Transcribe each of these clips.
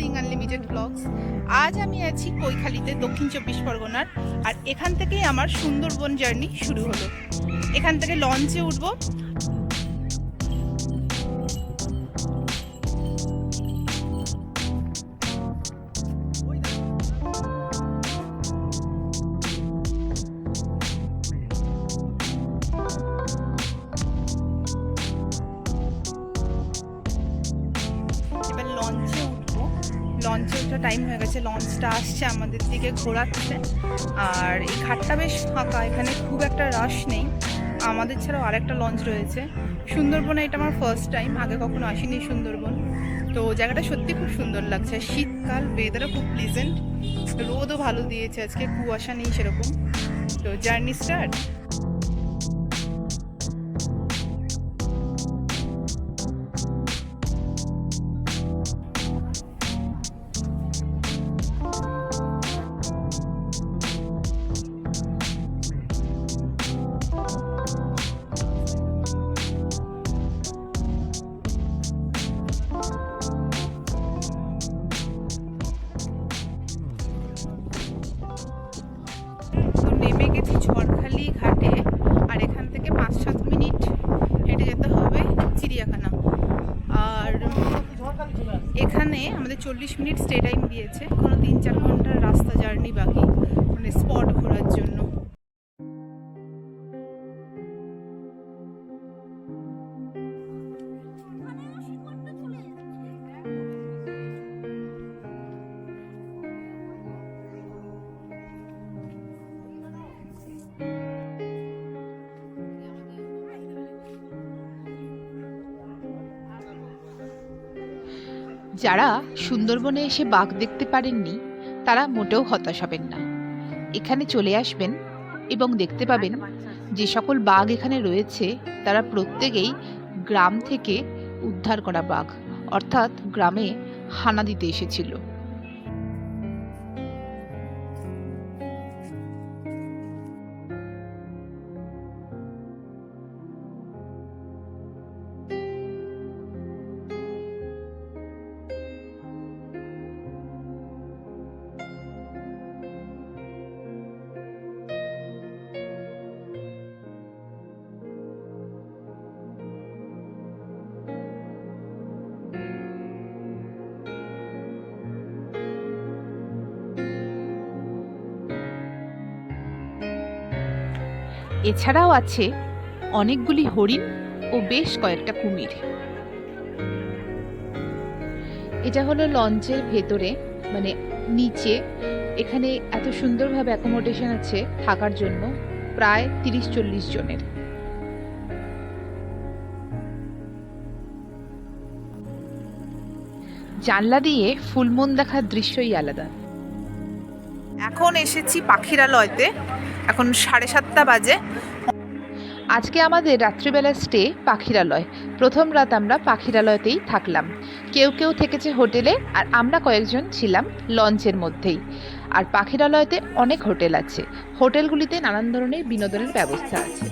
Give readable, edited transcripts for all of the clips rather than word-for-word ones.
Singh unlimited blogs. আজ আমি আছি কৈখালিতে, দক্ষিণ 24 পরগনার। আর এখান থেকেই আমার সুন্দরবন জার্নি শুরু হলো। এখান থেকে লঞ্চে উঠবো। এবার লঞ্চে উঠবো। লঞ্চে ওঠা টাইম হয়ে গেছে, লঞ্চটা আসছে আমাদের দিকে ঘোরাচ্ছে। আর এই ঘাটটা বেশ ফাঁকা, এখানে খুব একটা রাশ নেই। আমাদের ছাড়াও আরেকটা লঞ্চ রয়েছে। সুন্দরবনে এটা আমার ফার্স্ট টাইম, আগে কখনো আসিনি সুন্দরবন। তো জায়গাটা সত্যি খুব সুন্দর লাগছে। শীতকাল, ওয়েদারও খুব প্লিজেন্ট, রোদও ভালো দিয়েছে আজকে, কুয়াশা নেই সেরকম। তো জার্নি স্টার্ট। তো নেমে গেছি ঝড়খালি ঘাটে। আর এখান থেকে 5-7 মিনিট হেঁটে যেতে হবে চিড়িয়াখানা। আর এখানে আমাদের 40 মিনিট স্টে টাইম দিয়েছে, এখনো 3-4 ঘন্টার রাস্তা জার্নি বাকি, মানে স্পট ঘোরার জন্য। যারা সুন্দরবনে এসে বাঘ দেখতে পারেননি তারা মোটেও হতাশ হবেন না। এখানে চলে আসবেন এবং দেখতে পাবেন যে সকল বাঘ এখানে রয়েছে তারা প্রত্যেকেই গ্রাম থেকে উদ্ধার করা বাঘ, অর্থাৎ গ্রামে হানা দিতে এসেছিল। এছাড়াও আছে অনেকগুলি হরিণ ও বেশ কয়েকটা কুমির। এটা হলো লঞ্চের ভেতরে, মানে নিচে। এখানে এত সুন্দরভাবে অ্যাকোমোডেশন আছে থাকার জন্য, প্রায় 30-40 জনের। জানলা দিয়ে ফুলমুন দেখার দৃশ্যই আলাদা। এখন এসেছি পাখিরালয়তে, এখন 7:30 বাজে। আজকে আমাদের রাত্রিবেলা স্টে পাখিরালয়। প্রথম রাত আমরা পাখিরালয়তেই থাকলাম। কেউ কেউ থেকেছে হোটেলে, আর আমরা কয়েকজন ছিলাম লঞ্চের মধ্যেই। আর পাখিরালয়তে অনেক হোটেল আছে, হোটেলগুলিতে নানান ধরনের বিনোদনের ব্যবস্থা আছে।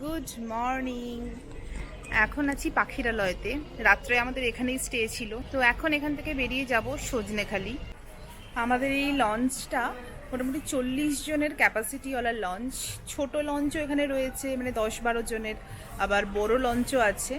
Good morning. এখন আছি পাখিরালয়তে, রাত্রে আমাদের এখানেই স্টে ছিল। তো এখন এখান থেকে বেরিয়ে যাব সজনেখালি। আমাদের এই লঞ্চটা মোটামুটি 40 জনের ক্যাপাসিটিওয়ালা লঞ্চ। ছোট লঞ্চও এখানে রয়েছে, মানে 10-12 জনের, আবার বড় লঞ্চও আছে।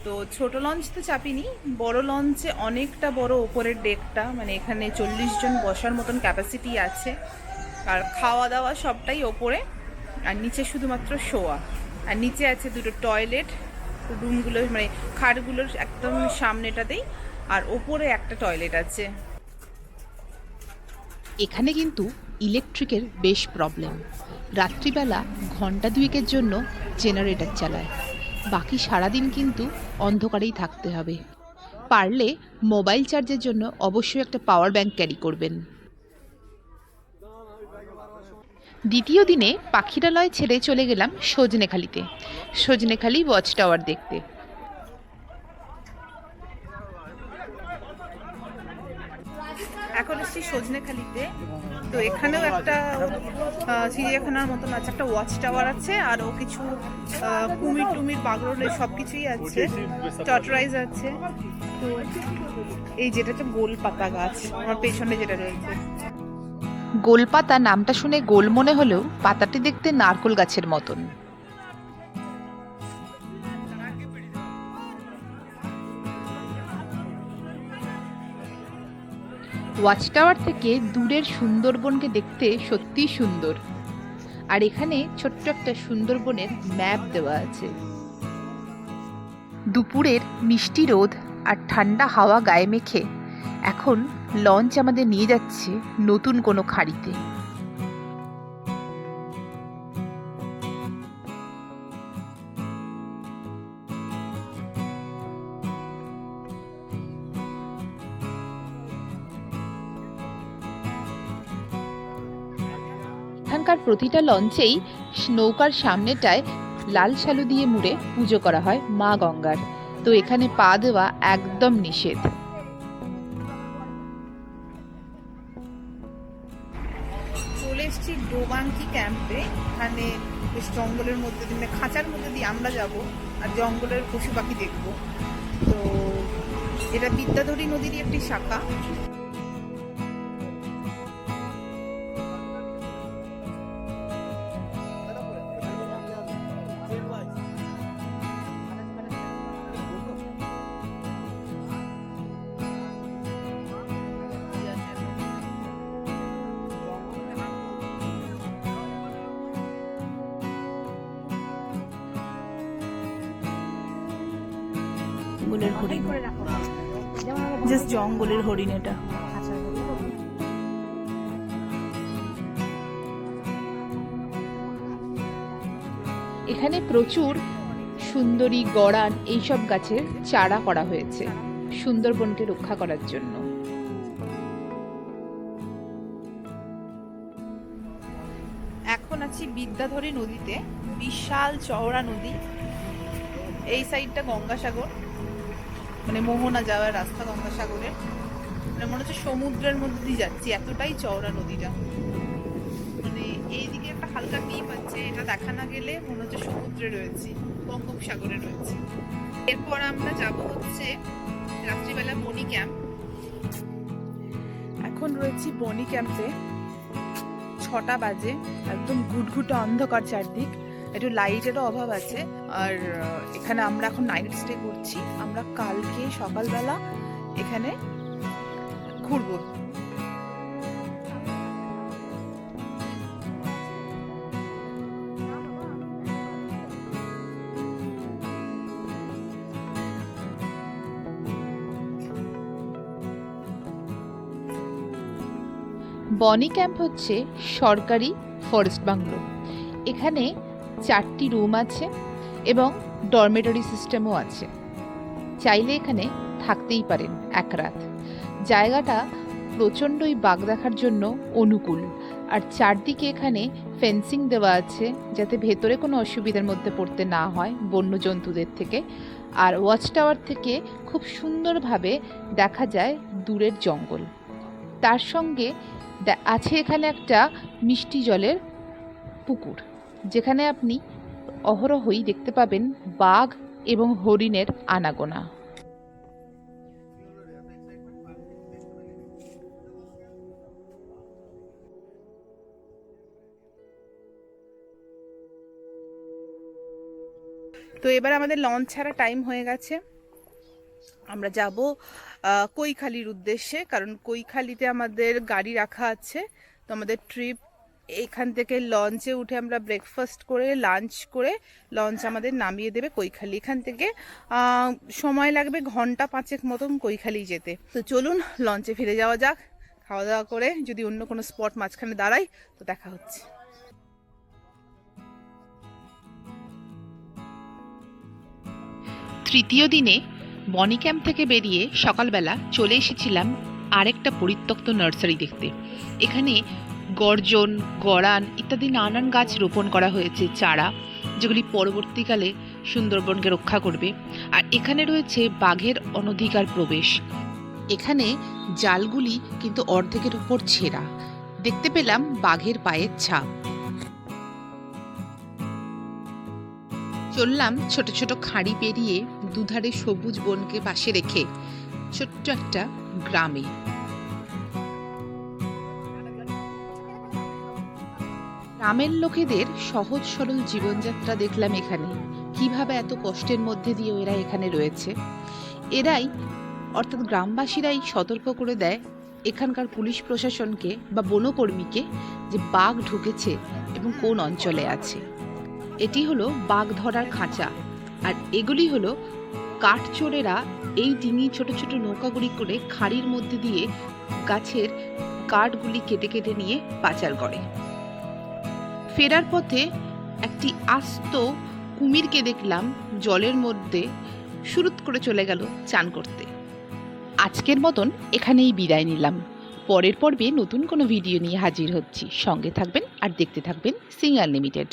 তো ছোট লঞ্চ তো চাপিনি, বড় লঞ্চে অনেকটা বড় ওপরের ডেকটা, মানে এখানে 40 জন বসার মতন ক্যাপাসিটি আছে। আর খাওয়া দাওয়া সবটাই ওপরে, আর নিচে শুধুমাত্র শোয়া। আর নিচে আছে দুটো টয়লেট, রুমগুলো মানে খাটগুলোর একদম সামনেটাতেই। আর ওপরে একটা টয়লেট আছে। এখানে কিন্তু ইলেকট্রিকের বেশ প্রবলেম। রাত্রিবেলা ঘন্টা দুয়েকের জন্য জেনারেটর চালায়, বাকি সারাদিন কিন্তু অন্ধকারেই থাকতে হবে। পারলে মোবাইল চার্জের জন্য অবশ্যই একটা পাওয়ার ব্যাংক ক্যারি করবেন। দ্বিতীয় দিনে পাখিরালয় ছেড়ে চলে গেলাম সজনেখালিতে, সজনেখালি ওয়াচ টাওয়ার দেখতে। এখন এসছি সজনেখালিতে। তো এখানেও একটা চিড়িয়াখানার মতন আছে, একটা ওয়াচ টাওয়ার আছে, আরও কিছু কুমির টুমির বাগরোল সব কিছুই আছে, টর্টরাইজ আছে। তো এই যেটা হচ্ছে গোলপাতা গাছ আমার পেছনে যেটা রয়েছে। গোলপাতা নামটা শুনে গোল মনে হলেও পাতাটি দেখতে নারকেল গাছের মতন। ওয়াচ টাওয়ার থেকে দূরের সুন্দরবনকে দেখতে সত্যিই সুন্দর। আর এখানে ছোট্ট একটা সুন্দরবনের ম্যাপ দেওয়া আছে। দুপুরের মিষ্টি রোদ আর ঠান্ডা হাওয়া গায়ে মেখে এখন লঞ্চ আমাদের নিয়ে যাচ্ছে নতুন কোনো খাড়িতে। এখানকার প্রতিটা লঞ্চেই নৌকার সামনেটায় লাল শালু দিয়ে মুড়ে পুজো করা হয় মা গঙ্গার। তো এখানে পা দেওয়া একদম নিষেধ। চলে এসেছি ডোবাঙ্কি ক্যাম্পে। এখানে বেশ জঙ্গলের মধ্যে দিয়ে, খাঁচার মধ্যে দিয়ে আমরা যাব আর জঙ্গলের পশু পাখি দেখব। তো এটা বিদ্যাধরী নদীরই একটি শাখা। জঙ্গলের হরিণ, জাস্ট জঙ্গলের হরিণ এটা। এখানে প্রচুর সুন্দরী, গড়ান এইসব গাছের চারা করা হয়েছে সুন্দরবনকে রক্ষা করার জন্য। এখন আছি বিদ্যাধরী নদীতে, বিশাল চওড়া নদী। এই সাইডটা গঙ্গাসাগর, মানে মোহনা যাওয়ার রাস্তা গঙ্গাসাগরের। মানে মনে হচ্ছে সমুদ্রের মধ্যে দিয়ে যাচ্ছি, এতটাই চওড়া নদীটা। মানে এইদিকে একটা হালকা দ্বীপ আছে, এটা দেখা না গেলে মনে হচ্ছে সমুদ্রে রয়েছি, বঙ্গোপসাগরে রয়েছে। এরপর আমরা যাব হচ্ছে রাত্রিবেলা বনি ক্যাম্প। এখন রয়েছি বনি ক্যাম্পে, 6টা বাজে, একদম ঘুটঘুটে অন্ধকার চারদিক, একটু লাইটেরও অভাব আছে। আর এখানে আমরা এখন নাইট স্টে করছি। আমরা কালকে সকালবেলা এখানে ঘুরবো। বনি ক্যাম্প হচ্ছে সরকারি ফরেস্ট বাংলো। এখানে 4টি রুম আছে এবং ডরমেটরি সিস্টেমও আছে। চাইলে এখানে থাকতেই পারেন এক রাত। জায়গাটা প্রচণ্ডই বাঘ দেখার জন্য অনুকূল। আর চারদিকে এখানে ফেন্সিং দেওয়া আছে যাতে ভেতরে কোনো অসুবিধার মধ্যে পড়তে না হয় বন্য জন্তুদের থেকে। আর ওয়াচ টাওয়ার থেকে খুব সুন্দরভাবে দেখা যায় দূরের জঙ্গল। তার সঙ্গে আছে এখানে একটা মিষ্টি জলের পুকুর, যেখানে আপনি অহরহই দেখতে পাবেন বাঘ এবং হরিণের আনাগোনা। তো এবার আমাদের লঞ্চ ছাড়া টাইম হয়ে গেছে। আমরা যাব কৈখালির উদ্দেশ্যে, কারণ কৈখালিতে আমাদের গাড়ি রাখা আছে। তো আমাদের ট্রিপ এখান থেকে লঞ্চে উঠে আমরা ব্রেকফাস্ট করে লাঞ্চ করে লঞ্চ আমাদের নামিয়ে দেবে কৈখালি। এখান থেকে সময় লাগবে ঘন্টা 5 মতন কৈখালি যেতে। তো চলুন লঞ্চে ফিরে যাওয়া যাক, খাওয়া দাওয়া করে যদি অন্য কোনো স্পট মাঝখানে দাঁড়াই তো দেখা হচ্ছে। তৃতীয় দিনে বনি ক্যাম্প থেকে বেরিয়ে সকালবেলা চলে এসেছিলাম আরেকটা পরিত্যক্ত নার্সারি দেখতে। এখানে গর্জন, গড়ান ইত্যাদি নানান গাছ রোপণ করা হয়েছে, চারা, যেগুলি পরবর্তীকালে সুন্দরবনকে রক্ষা করবে। আর এখানে রয়েছে বাঘের অনধিকার প্রবেশ। এখানে জালগুলি কিন্তু অর্ধেকের উপর ছেঁড়া, দেখতে পেলাম বাঘের পায়ের ছাপ। চললাম ছোট ছোট খাঁড়ি পেরিয়ে দুধারে সবুজ বনকে পাশে রেখে ছোট্ট একটা গ্রামে। গ্রামের লোকেদের সহজ সরল জীবনযাত্রা দেখলাম এখানে, কিভাবে এত কষ্টের মধ্যে দিয়ে এরা এখানে রয়েছে। এরাই অর্থাৎ গ্রামবাসীরাই সতর্ক করে দেয় এখানকার পুলিশ প্রশাসনকে বা বনকর্মীকে যে বাঘ ঢুকেছে এবং কোন অঞ্চলে আছে। এটি হলো বাঘ ধরার খাঁচা, আর এগুলি হলো কাঠচোরেরা এই ডিঙি ছোট ছোট নৌকাগুলি করে খাড়ির মধ্যে দিয়ে গাছের কাঠগুলি কেটে কেটে নিয়ে পাচার করে। ফেরার পথে একটি আস্ত কুমিরকে দেখলাম জলের মধ্যে শুরুত করে চলে গেল চান করতে। আজকের মতন এখানেই বিদায় নিলাম। পরের পর্বে নতুন কোনো ভিডিও নিয়ে হাজির হচ্ছি। সঙ্গে থাকবেন আর দেখতে থাকবেন সিং আনলিমিটেড।